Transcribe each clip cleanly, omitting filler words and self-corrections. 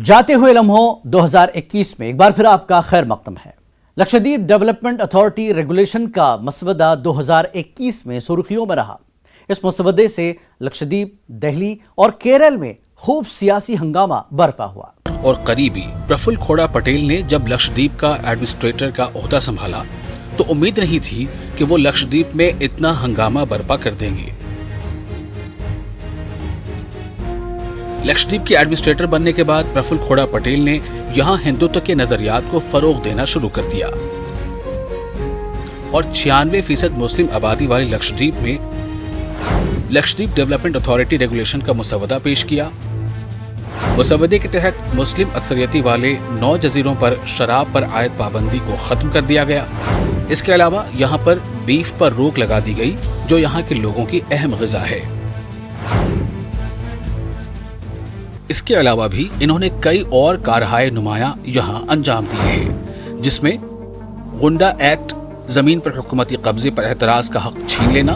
जाते हुए लम्हों 2021 में एक बार फिर आपका खैर मकदम है। लक्षद्वीप डेवलपमेंट अथॉरिटी रेगुलेशन का मसवदा 2021 में सुर्खियों में रहा। इस मसवदे से लक्षद्वीप, दिल्ली और केरल में खूब सियासी हंगामा बरपा हुआ। और करीबी प्रफुल्ल खोड़ा पटेल ने जब लक्षद्वीप का एडमिनिस्ट्रेटर का ओहदा संभाला तो उम्मीद नहीं थी कि वो लक्षद्वीप में इतना हंगामा बर्पा कर देंगे। लक्षद्वीप के एडमिनिस्ट्रेटर बनने के बाद प्रफुल्ल खोड़ा पटेल ने यहाँ हिंदुत्व के नजरियात को फरोग देना शुरू कर दिया और 96% मुस्लिम आबादी वाले लक्षद्वीप में लक्षद्वीप डेवलपमेंट अथॉरिटी रेगुलेशन का मसवदा पेश किया। मसवदे के तहत मुस्लिम अक्सरियती वाले 9 जजीरों पर शराब पर आयद पाबंदी को खत्म कर दिया गया। इसके अलावा यहाँ पर बीफ पर रोक लगा दी गई, जो यहाँ के लोगों की अहम ग़िज़ा है। इसके अलावा भी इन्होंने कई और कारहाय नुमाया यहाँ अंजाम दिए हैं, जिसमें गुंडा एक्ट, जमीन पर हुकूमती कब्जे पर एतराज का हक छीन लेना,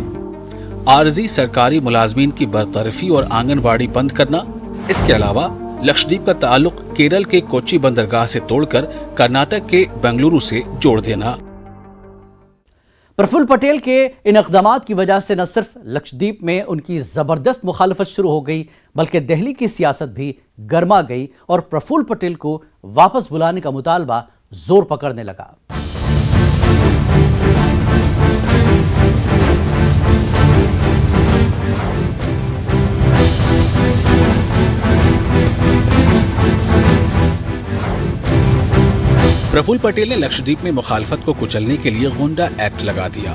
आरजी सरकारी मुलाजमीन की बरतरफी और आंगनबाड़ी बंद करना। इसके अलावा लक्षद्वीप का ताल्लुक केरल के कोच्चि बंदरगाह से तोड़कर कर्नाटक के बेंगलुरु से जोड़ देना। प्रफुल्ल पटेल के इन इक़दामात की वजह से न सिर्फ लक्षद्वीप में उनकी जबरदस्त मुखालफत शुरू हो गई, बल्कि दिल्ली की सियासत भी गर्मा गई और प्रफुल्ल पटेल को वापस बुलाने का मुतालबा जोर पकड़ने लगा। प्रफुल्ल पटेल ने लक्षद्वीप में मुखालफत को कुचलने के लिए गुंडा एक्ट लगा दिया,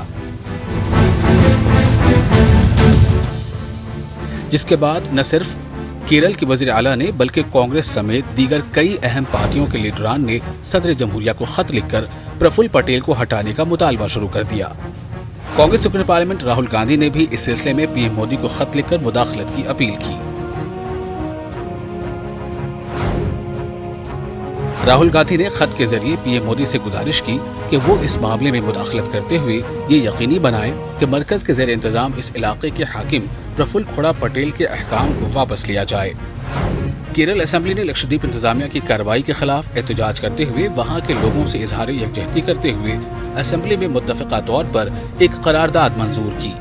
जिसके बाद न सिर्फ केरल के वजीर आला ने बल्कि कांग्रेस समेत दीगर कई अहम पार्टियों के लीडरान ने सदर जमहूरिया को खत लिखकर प्रफुल्ल पटेल को हटाने का मुतालबा शुरू कर दिया। कांग्रेस रुकन पार्लियामेंट राहुल गांधी ने भी इस सिलसिले में पीएम मोदी को खत लिखकर मुदाखलत की अपील की। राहुल गांधी ने खत के जरिए पीएम मोदी से गुजारिश की कि वो इस मामले में मुदाखलत करते हुए ये यकीनी बनाएं कि मरकज के ज़ेर इंतजाम इस इलाके के हाकिम प्रफुल्ल खोड़ा पटेल के अहकाम को वापस लिया जाए। केरल असेंबली ने लक्षद्वीप इंतजामिया की कार्रवाई के खिलाफ एहतजाज करते हुए वहाँ के लोगों से इजहार यकजहती करते हुए असेंबली में मुत्तफ़िक़ा तौर पर एक करारदाद मंजूर की।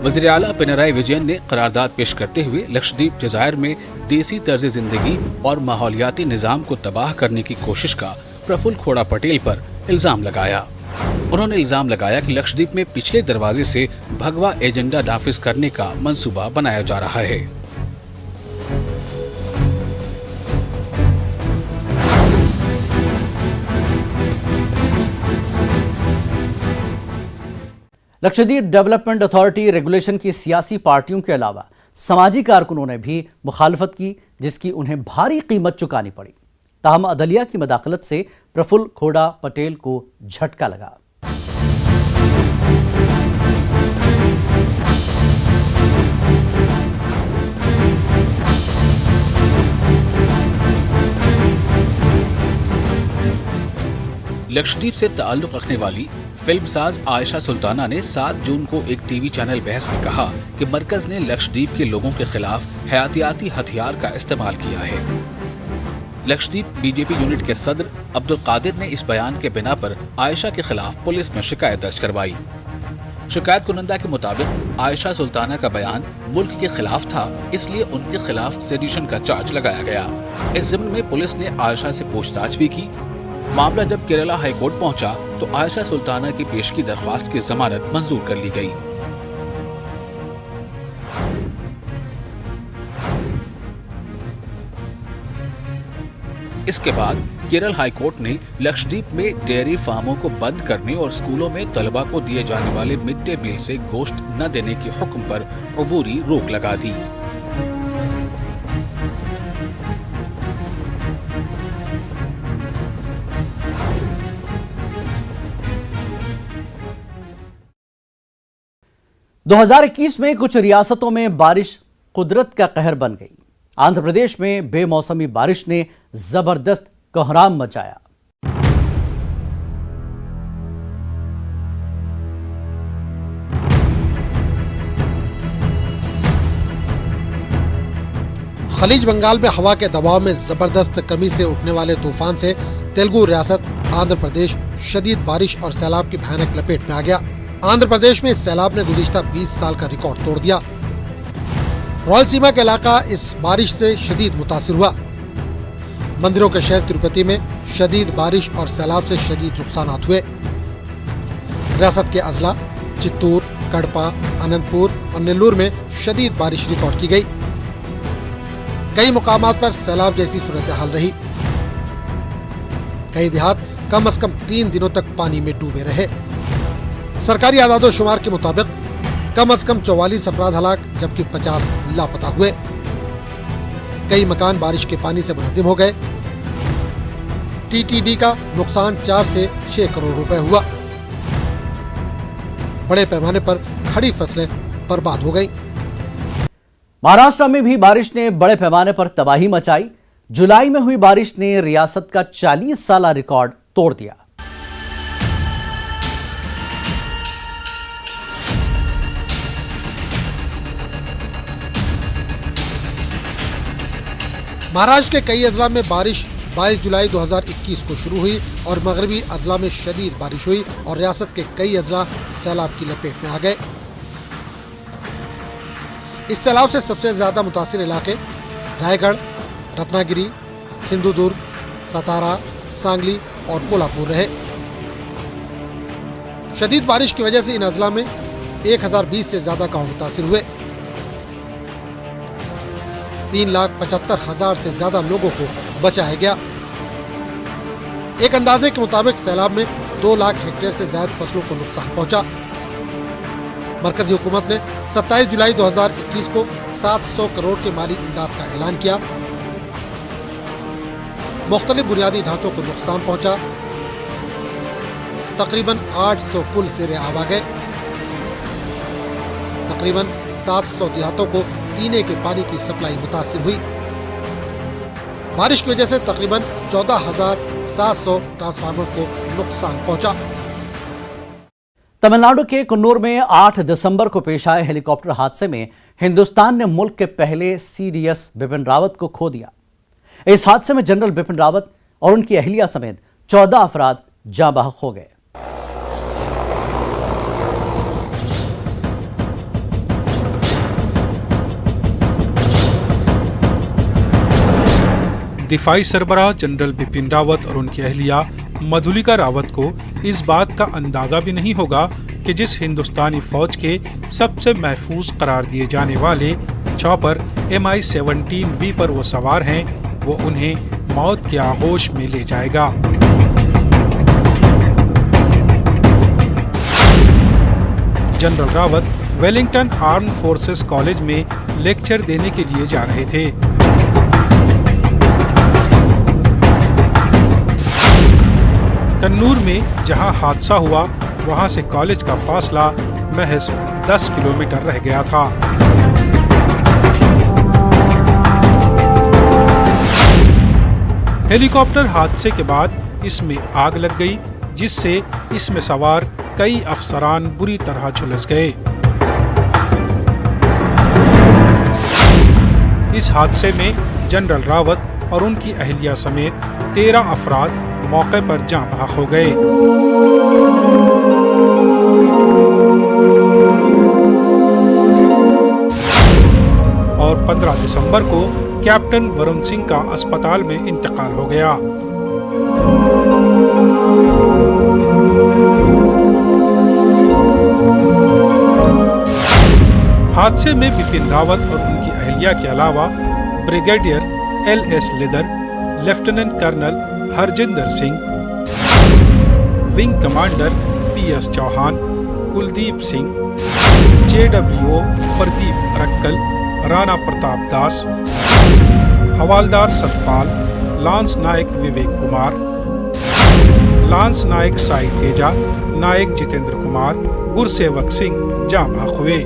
वज़ीर आला पिनराई विजयन ने करारदाद पेश करते हुए लक्षद्वीप जज़ायर में देसी तर्ज जिंदगी और माहौलियाती निज़ाम को तबाह करने की कोशिश का प्रफुल्ल खोड़ा पटेल पर इल्ज़ाम लगाया। उन्होंने इल्ज़ाम लगाया कि लक्षद्वीप में पिछले दरवाजे से भगवा एजेंडा नाफिज करने का मंसूबा बनाया जा रहा है। लक्षद्वीप डेवलपमेंट अथॉरिटी रेगुलेशन की सियासी पार्टियों के अलावा समाजी कारकुनों ने भी मुखालफत की, जिसकी उन्हें भारी कीमत चुकानी पड़ी। ताहम अदलिया की मदाखलत से प्रफुल्ल खोड़ा पटेल को झटका लगा। लक्षद्वीप से ताल्लुक रखने वाली फिल्मसाज आयशा सुल्ताना ने 7 जून को एक टीवी चैनल बहस में कहा कि मरकज ने लक्षद्वीप के लोगों के खिलाफ हयातियाती हथियार का इस्तेमाल किया है। लक्षद्वीप बीजेपी यूनिट के सदर अब्दुल कादिर ने इस बयान के बिना पर आयशा के खिलाफ पुलिस में शिकायत दर्ज करवाई। शिकायत कुनंदा के मुताबिक आयशा सुल्ताना का बयान मुल्क के खिलाफ था, इसलिए उनके खिलाफ सेडिशन का चार्ज लगाया गया। इस ज़िम्न में पुलिस ने आयशा से पूछताछ भी की। मामला जब केरला हाई कोर्ट पहुंचा तो आयशा सुल्ताना की पेशगी दरख्वास्त की जमानत मंजूर कर ली गई। इसके बाद केरल हाई कोर्ट ने लक्षद्वीप में डेयरी फार्मों को बंद करने और स्कूलों में तलबा को दिए जाने वाले मिड डे मील से गोश्त न देने के हुक्म पर अबूरी रोक लगा दी। दो 2021 में कुछ रियासतों में बारिश कुदरत का कहर बन गई। आंध्र प्रदेश में बेमौसमी बारिश ने जबरदस्त कोहराम मचाया। खलीज बंगाल में हवा के दबाव में जबरदस्त कमी से उठने वाले तूफान से तेलुगु रियासत आंध्र प्रदेश शदीद बारिश और सैलाब की भयानक लपेट में आ गया। आंध्र प्रदेश में इस सैलाब ने गुज़िश्ता 20 साल का रिकॉर्ड तोड़ दिया। रायलसीमा का इलाका इस बारिश से शदीद मुतासिर हुआ। मंदिरों के शहर तिरुपति में शदीद बारिश और सैलाब से शदीद नुकसान हुए। रियासत के अजला चित्तूर, कड़पा, अनंतपुर और नेल्लूर में शदीद बारिश रिकॉर्ड की गई। कई मुकामात पर सैलाब जैसी सूरत हाल रही। कई देहात कम से कम 3 दिनों तक पानी में डूबे रहे। सरकारी आदादोशुमार के मुताबिक कम से कम 44 अफराद हलाक जबकि 50 लापता हुए। कई मकान बारिश के पानी से मुनहदिम हो गए। टीटीडी का नुकसान 4 से 6 करोड़ रुपए हुआ। बड़े पैमाने पर खड़ी फसलें बर्बाद हो गईं। महाराष्ट्र में भी बारिश ने बड़े पैमाने पर तबाही मचाई। जुलाई में हुई बारिश ने रियासत का 40 साला रिकॉर्ड तोड़ दिया। महाराष्ट्र के कई अजला में बारिश 22 जुलाई 2021 को शुरू हुई और मगरबी अजला में शदीद बारिश हुई और रियासत के कई अजला सैलाब की लपेट में आ गए। इस सैलाब से सबसे ज्यादा मुतासिर इलाके रायगढ़, रत्नागिरी, सिंधुदुर्ग, सतारा, सांगली और कोल्हापुर रहे। शदीद बारिश की वजह से इन अजला में 1020 से ज्यादा गांव मुतासिर हुए। 3,75,000 से ज्यादा लोगों को बचाया गया। एक अंदाजे के मुताबिक सैलाब में 2 लाख हेक्टेयर से ज्यादा फसलों को नुकसान पहुंचा। मरकजी हुकूमत ने 27 जुलाई 2021 को 700 करोड़ के माली इमदाद का ऐलान किया। मुख्तलिफ बुनियादी ढांचों को नुकसान पहुंचा। तकरीबन 800 पुल सिरे आवा गए। तकरीबन 700 देहातों को पीने के पानी की सप्लाई मुतासिर हुई। बारिश की वजह से तकरीबन 14,700 ट्रांसफार्मर को नुकसान पहुंचा। तमिलनाडु के कुन्नूर में 8 दिसंबर को पेश आए हेलीकॉप्टर हादसे में हिंदुस्तान ने मुल्क के पहले सीडीएस बिपिन रावत को खो दिया। इस हादसे में जनरल बिपिन रावत और उनकी अहलिया समेत 14 अफराद जाँ बहक हो गए। दिफाई सरबराह जनरल बिपिन रावत और उनकी अहलिया मधुलिका रावत को इस बात का अंदाजा भी नहीं होगा कि जिस हिंदुस्तानी फौज के सबसे महफूज करार दिए जाने वाले चॉपर MI-17V पर वो सवार हैं, वो उन्हें मौत के आगोश में ले जाएगा। General Rawat Wellington arm forces college में लेक्चर देने के लिए जा रहे थे। कन्नूर में जहां हादसा हुआ वहां से कॉलेज का फासला महज 10 किलोमीटर रह गया था। हेलीकॉप्टर हादसे के बाद इसमें आग लग गई, जिससे इसमें सवार कई अफसरान बुरी तरह झुलस गए। इस हादसे में जनरल रावत और उनकी अहलिया समेत 13 अफराद मौके पर जाँ बहक हो गए। और 15 दिसंबर को कैप्टन वरुण सिंह का अस्पताल में इंतकाल हो गया। हादसे में बिपिन रावत और उनकी अहलिया के अलावा brigadier LS Lidder, lieutenant colonel Harjinder Singh, wing commander PS Chauhan, Kuldeep Singh, JWO Pradeep Arakkal, Rana Pratap Das, हवालदार सतपाल, लांस नायक विवेक कुमार, लांस नायक साई तेजा, नायक जितेंद्र कुमार, गुरसेवक सिंह जाँ बहक हुए।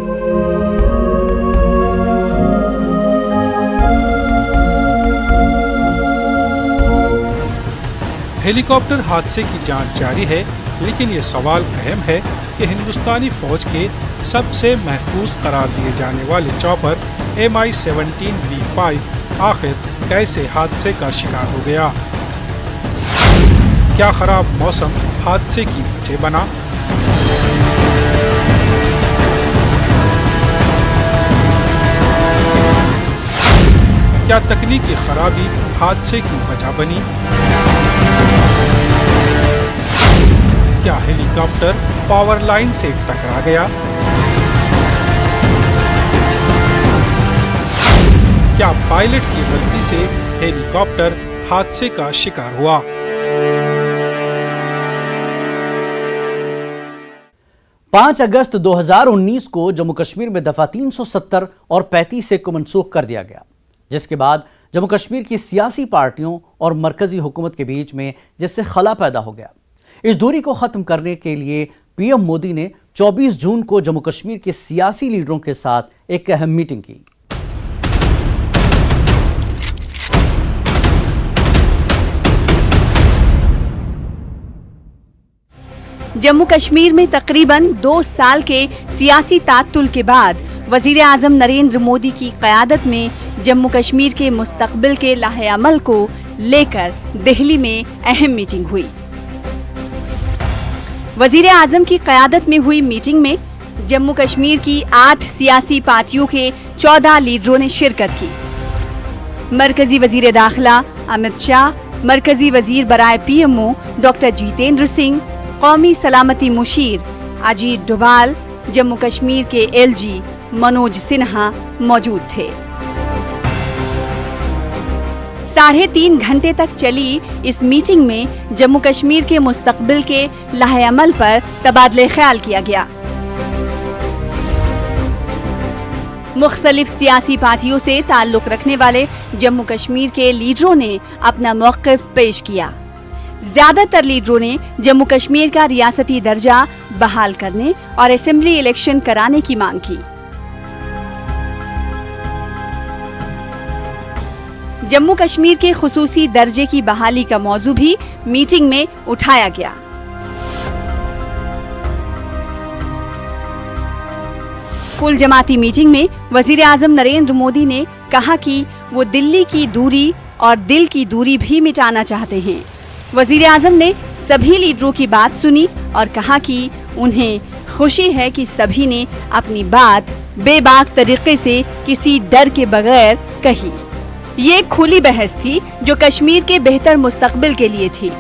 हेलीकॉप्टर हादसे की जांच जारी है, लेकिन ये सवाल अहम है कि हिंदुस्तानी फौज के सबसे महफूज करार दिए जाने वाले चॉपर MI-17V5 आखिर कैसे हादसे का शिकार हो गया? क्या खराब मौसम हादसे की वजह बना? क्या तकनीकी खराबी हादसे की वजह बनी? क्या हेलीकॉप्टर पावर लाइन से टकरा गया? क्या पायलट की गलती से हेलीकॉप्टर हादसे का शिकार हुआ? पाँच अगस्त 2019 को जम्मू कश्मीर में दफा 370 और 35 को मनसूख कर दिया गया, जिसके बाद जम्मू कश्मीर की सियासी पार्टियों और मरकजी हुकूमत के बीच में जिससे खला पैदा हो गया। इस दूरी को खत्म करने के लिए पीएम मोदी ने 24 जून को जम्मू कश्मीर के सियासी लीडरों के साथ एक अहम मीटिंग की। जम्मू कश्मीर में तकरीबन 2 साल के सियासी तात्तुल के बाद वजीर आजम नरेंद्र मोदी की क़यादत में जम्मू कश्मीर के मुस्तकबिल के लाहे अमल को लेकर दिल्ली में अहम मीटिंग हुई। वजीर आजम की क़यादत में हुई मीटिंग में जम्मू कश्मीर की 8 सियासी पार्टियों के 14 लीडरों ने शिरकत की। मरकजी वजीर दाखिला अमित शाह, मरकजी वजीर बराए पीएमओ डॉक्टर जितेंद्र सिंह, कौमी सलामती मुशीर अजीत डोभाल, जम्मू कश्मीर के एलजी मनोज सिन्हा मौजूद थे। 3.5 घंटे तक चली इस मीटिंग में जम्मू कश्मीर के मुस्तकबिल के लाहे अमल पर तबादले ख्याल किया गया। मुख्तलिफ सियासी पार्टियों से ताल्लुक रखने वाले जम्मू कश्मीर के लीडरों ने अपना मौक़िफ़ पेश किया। ज्यादातर लीडरों ने जम्मू कश्मीर का रियासती दर्जा बहाल करने और असेंबली इलेक्शन कराने की मांग की। जम्मू कश्मीर के खुसूसी दर्जे की बहाली का मौजू भी मीटिंग में उठाया गया। कुल जमाती मीटिंग में वजीर आजम नरेंद्र मोदी ने कहा कि वो दिल्ली की दूरी और दिल की दूरी भी मिटाना चाहते हैं। वजीर आजम ने सभी लीडरों की बात सुनी और कहा कि उन्हें खुशी है कि सभी ने अपनी बात बेबाक तरीके से किसी डर के बगैर कही। ये खुली बहस थी जो कश्मीर के बेहतर मुस्तकबिल के लिए थी।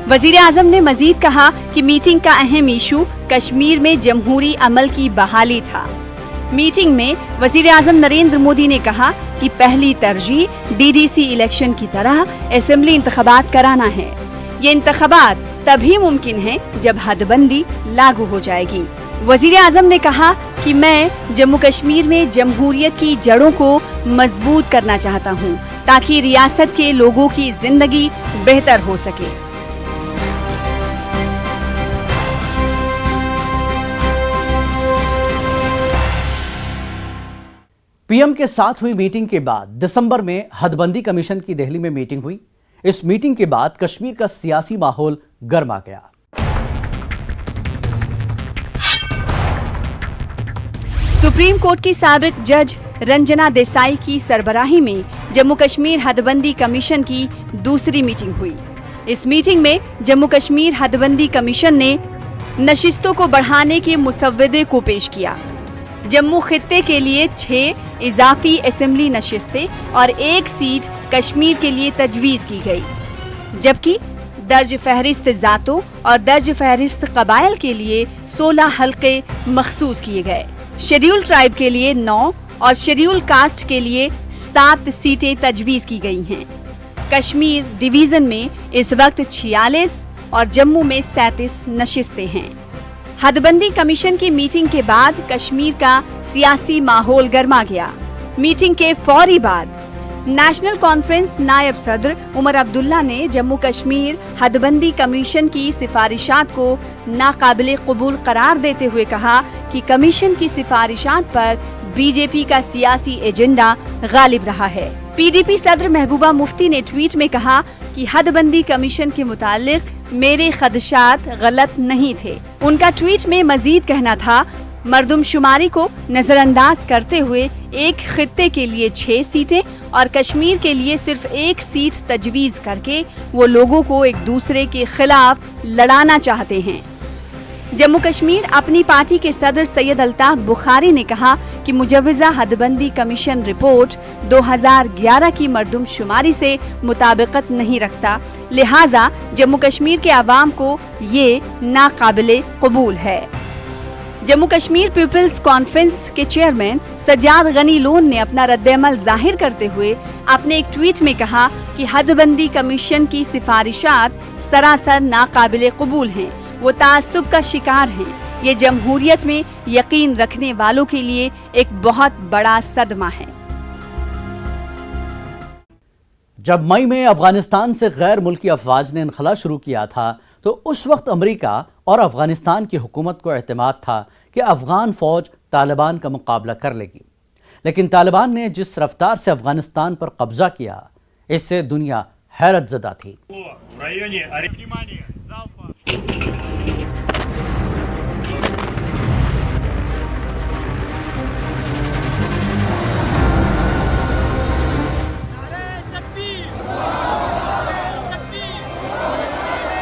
वजीर आजम ने मजीद कहा कि मीटिंग का अहम इशू कश्मीर में जमहूरी अमल की बहाली था। मीटिंग में वजीर आजम नरेंद्र मोदी ने कहा कि पहली तरजीह डीडीसी इलेक्शन की तरह असेंबली इंतखाबात कराना है। ये इंतखाबात तभी मुमकिन है जब हदबंदी लागू हो जाएगी। वजीर आजम ने कहा कि मैं जम्मू कश्मीर में जमहूरियत की जड़ों को मजबूत करना चाहता हूँ ताकि रियासत के लोगों की जिंदगी बेहतर हो सके। पीएम के साथ हुई मीटिंग के बाद दिसंबर में हदबंदी कमीशन की दिल्ली में मीटिंग हुई। इस मीटिंग के बाद कश्मीर का सियासी माहौल गर्मा गया। सुप्रीम कोर्ट की साबिक जज रंजना देसाई की सरबराही में जम्मू कश्मीर हदबंदी कमीशन की दूसरी मीटिंग हुई। इस मीटिंग में जम्मू कश्मीर हदबंदी कमीशन ने नशिस्तों को बढ़ाने के मुसव्वदे को पेश किया। जम्मू खित्ते के लिए 6 इजाफी असेंबली नशिस्तें और 1 सीट कश्मीर के लिए तजवीज की गई, जबकि दर्ज फहरिस्त जातों और दर्ज फहरिस्त कबाइल के लिए 16 हल्के मखसूस किए गए। शेड्यूल ट्राइब के लिए 9 और शेड्यूल कास्ट के लिए 7 सीटें तजवीज की गई हैं। कश्मीर डिवीजन में इस वक्त 46 और जम्मू में 37 नशिस्तें हैं। हदबंदी कमीशन की मीटिंग के बाद कश्मीर का सियासी माहौल गर्मा गया। मीटिंग के फौरी बाद नेशनल कॉन्फ्रेंस नायब सदर उमर अब्दुल्ला ने जम्मू कश्मीर हदबंदी कमीशन की सिफारिशात को नाकाबिले कबूल करार देते हुए कहा कि कमीशन की सिफारिशात पर बीजेपी का सियासी एजेंडा गालिब रहा है। पीडीपी सदर महबूबा मुफ्ती ने ट्वीट में कहा कि हदबंदी कमीशन के मुतालिक मेरे खदशात गलत नहीं थे। उनका ट्वीट में मजीद कहना था, मर्दमशुमारी को नजरअंदाज करते हुए एक खित्ते के लिए 6 सीटें और कश्मीर के लिए सिर्फ 1 सीट तजवीज करके वो लोगों को एक दूसरे के खिलाफ लड़ाना चाहते हैं। जम्मू कश्मीर अपनी पार्टी के सदर सैयद अल्ताफ बुखारी ने कहा कि मुजव्वजा हदबंदी कमीशन रिपोर्ट 2011 की मर्दमशुमारी से मुताबिकत नहीं रखता, लिहाजा जम्मू कश्मीर के अवाम को ये नाकाबिले कबूल है। जम्मू कश्मीर पीपल्स कॉन्फ्रेंस के चेयरमैन सज्जाद गनी लोन ने अपना रद्देअमल जाहिर करते हुए अपने एक ट्वीट में कहा कि हदबंदी कमीशन की सिफारिशात सरासर नाकाबिले कबूल हैं, वो तासुब का शिकार हैं। ये जमहूरियत में यकीन रखने वालों के लिए एक बहुत बड़ा सदमा है। जब मई में अफगानिस्तान से गैर मुल्की अफवाज ने इनखला शुरू किया था तो उस वक्त अमेरिका और अफगानिस्तान की हुकूमत को एतमाद था कि अफगान फौज तालिबान का मुकाबला कर लेगी, लेकिन तालिबान ने जिस रफ्तार से अफगानिस्तान पर कब्जा किया इससे दुनिया हैरत ज़दा थी।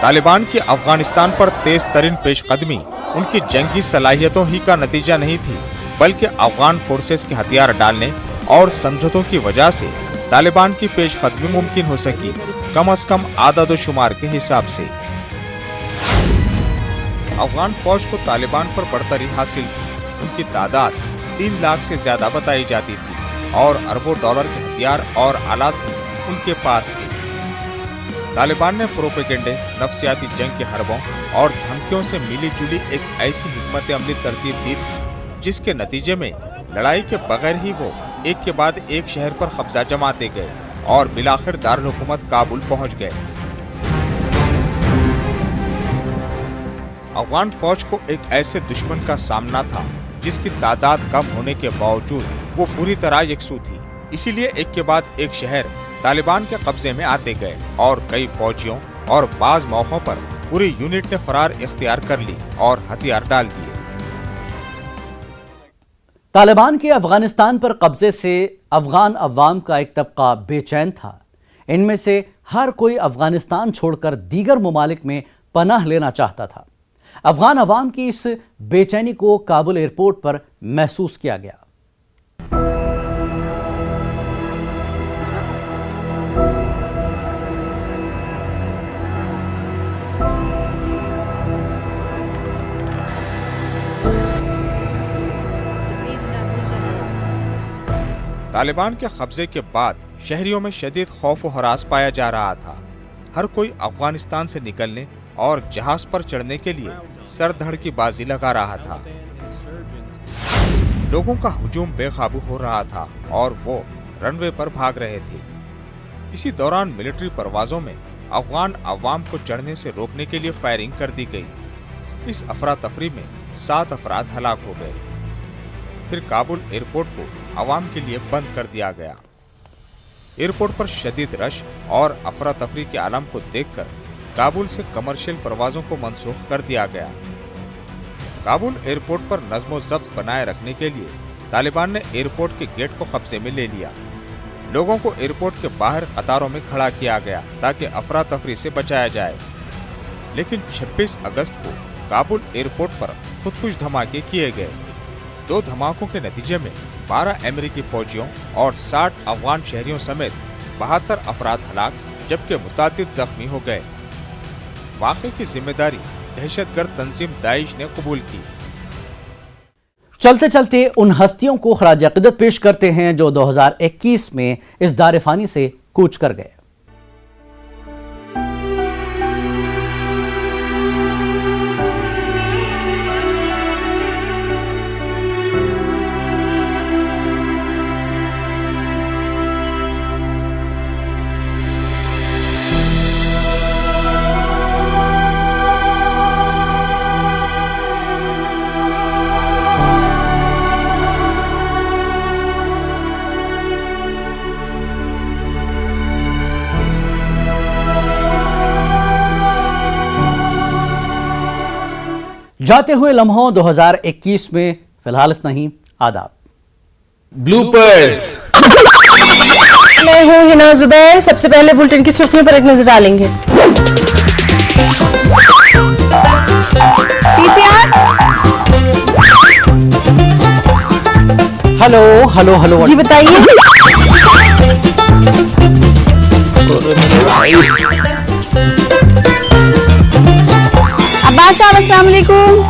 तालिबान की अफगानिस्तान पर तेज तरीन पेशकदमी उनकी जंगी सलाहियतों ही का नतीजा नहीं थी, बल्कि अफगान फोर्सेस के हथियार डालने और समझौतों की वजह से तालिबान की पेशकदमी मुमकिन हो सकी, कम से कम आदद शुमार के हिसाब से। अफगान फौज को तालिबान पर बढ़तरी हासिल थी। उनकी तादाद 3 लाख से ज्यादा बताई जाती थी और अरबों डॉलर के हथियार और आलात भी उनके पास थे। तालिबान ने प्रोपेगेंडे, नफ्सियाती जंग के हरबों और धमकियों से मिली जुली एक ऐसी हिकमत अमली तरतीब दी थी जिसके नतीजे में लड़ाई के बगैर ही वो एक के बाद एक शहर पर कब्जा जमाते गए और बिलाखिर दारुल हुकूमत काबुल पहुंच गए। अफगान फौज को एक ऐसे दुश्मन का सामना था जिसकी तादाद कम होने के बावजूद वो पूरी तरह यकसू थी। इसीलिए एक के बाद एक शहर तालिबान के कब्जे में आते गए और कई फौजियों और बाज मौकों पर पूरी यूनिट ने फरार इख्तियार कर ली और हथियार डाल दिए। तालिबान के अफगानिस्तान पर कब्जे से अफगान अवाम का एक तबका बेचैन था। इनमें से हर कोई अफगानिस्तान छोड़कर दीगर ममालिक में पनाह लेना चाहता था। अफगान अवाम की इस बेचैनी को काबुल एयरपोर्ट पर महसूस किया गया। तालिबान के कब्जे के बाद शहरियों में शदीद खौफ और हरास पाया जा रहा था। हर कोई अफगानिस्तान से निकलने और जहाज पर चढ़ने के लिए सर धड़ की बाजी लगा रहा था। लोगों का हुजूम बेकाबू हो रहा था और वो रनवे पर भाग रहे थे। इसी दौरान मिलिट्री परवाजों में अफगान अवाम को चढ़ने से रोकने के लिए फायरिंग कर दी गई। इस अफरा तफरी में 7 अफराद हलाक हो गए। फिर काबुल एयरपोर्ट को अवाम के लिए बंद कर दिया गया। एयरपोर्ट पर शदीद रश और अफरा तफरी के आलम को देखकर काबुल से कमर्शियल परवाजों को मंसूख कर दिया गया। काबुल एयरपोर्ट पर नज़्म ज़ब्त बनाए रखने के लिए तालिबान ने एयरपोर्ट के गेट को कब्जे में ले लिया। लोगों को एयरपोर्ट के बाहर कतारों में खड़ा किया गया ताकि अफरा तफरी से बचाया जाए। लेकिन 26 अगस्त को काबुल एयरपोर्ट पर खुद कुछ धमाके किए गए। 2 धमाकों के नतीजे में 12 अमेरिकी फौजियों और 60 अफगान शहरियों समेत 72 अफराद हलाक जबकि मुतादिद जख्मी हो गए। वाक़े की जिम्मेदारी दहशतगर्द तंजीम दाइश ने कबूल की। चलते चलते उन हस्तियों को खराज अक़ीदत पेश करते हैं जो 2021 में इस दार फ़ानी से कूच कर गए। जाते हुए लम्हों 2021 में फिलहाल इतना ही। आदाब। ब्लूपर्स। मैं हूँ हिना जुबैर। सबसे पहले बुलेटिन की सुर्खियों पर एक नजर डालेंगे। हेलो हेलो हेलो जी बताइए। अब्बास साहब अस्सलाम वालेकुम।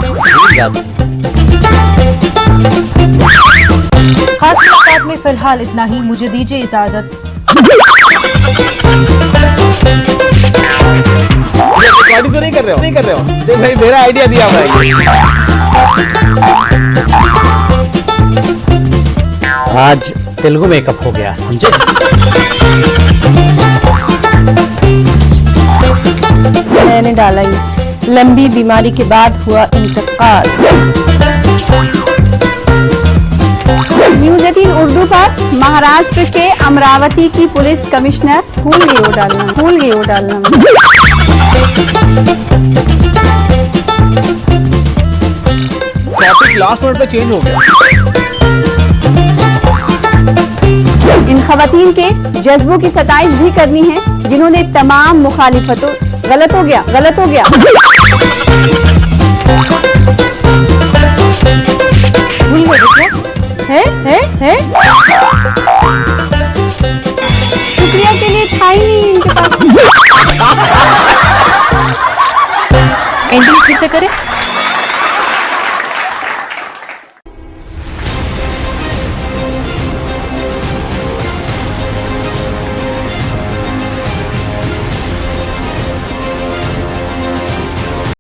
खास मुलाकात में फिलहाल इतना ही। मुझे दीजिए इजाजत। रिकॉर्डिंग तो नहीं कर रहे हो देख भाई, मेरा आइडिया दिया हुआ है। आज तेलुगु मेकअप हो गया, समझे? मैंने डाला ये। लंबी बीमारी के बाद हुआ इंतकाल। न्यूज 18 उर्दू पर महाराष्ट्र के अमरावती की पुलिस कमिश्नर भूल गई वो डालना। टॉपिक लास्ट मिनट पे चेंज हो गया। इन खवातीन के जज्बों की सताइश भी करनी है जिन्होंने तमाम मुखालिफतों गलत हो गया भूल गए है